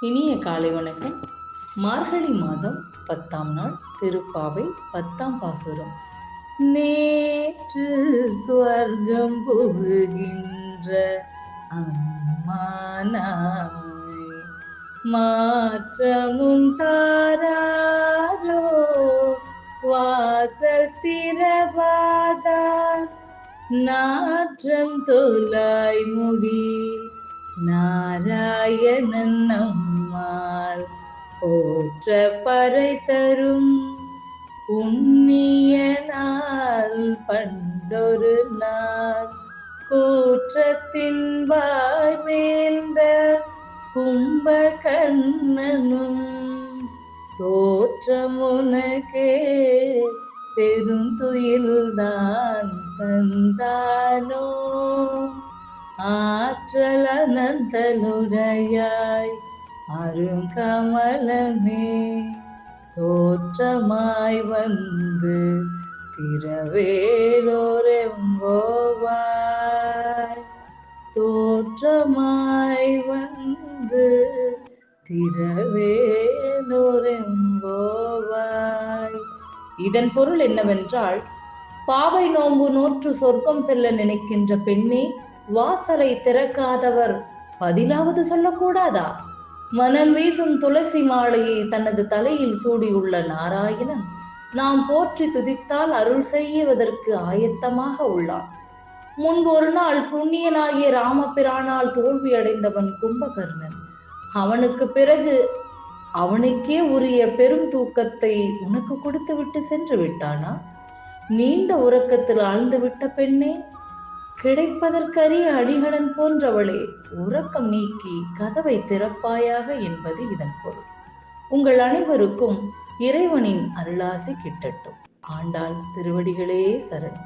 இனிய காலை வணக்கம். மார்கழி மாதம் 10ஆம் நாள் திருப்பாவை 10ஆம் பாசுரம். நேற்று ஸ்வர்க்கம் புகுகின்ற அம்மானாய் மாற்றமும் தாராரோ வாசல் திறவாதார் நாற்றம் தோலாய் முடி நாராயணன் நம்மால் போற்ற பறை தரும் புண்ணிய நாள் பண்டொரு நாள் கூற்றத்தின் வாய்மேந்த கும்பகர்ணனும் தோற்றமுனக்கே பெரும் துயில்தான் தந்தானோ ஆற்றல் அனந்தலுடையாய் அருங்கமலமே தோற்றமாய் வந்து திரவேலோரெம்போவாய் தோற்றமாய் வந்து திரவேலோரெம்போவாய். இதன் பொருள் என்னவென்றால், பாவை நோன்பு நோற்று சொர்க்கம் செல்ல நினைக்கின்ற பெண்ணே, வாசலை திறக்காதவர் பதிலாவது சொல்லக்கூடாதா? மனம் வீசும் துளசி மாலையை தனது தலையில் சூடியுள்ள நாராயணன் நாம் போற்றி துதித்தால் அருள் செய்வதற்கு ஆயத்தமாக உள்ளான். முன்பு ஒரு நாள் புண்ணியனாகிய ராமபிரானால் தோல்வி அடைந்தவன் கும்பகர்ணன். அவனுக்கு பிறகு அவனுக்கே உரிய பெரும் தூக்கத்தை உனக்கு கொடுத்து விட்டு சென்று விட்டானா? நீண்ட உறக்கத்தில் ஆழ்ந்துவிட்ட பெண்ணே, கிடைப்பதற்கரிய அடிகடன் போன்றவளே, உறக்கம் நீக்கி கதவை திறப்பாயாக என்பது இதன் பொருள். உங்கள் அனைவருக்கும் இறைவனின் அருளாசி கிட்டட்டும். ஆண்டாள் திருவடிகளே சரணம்.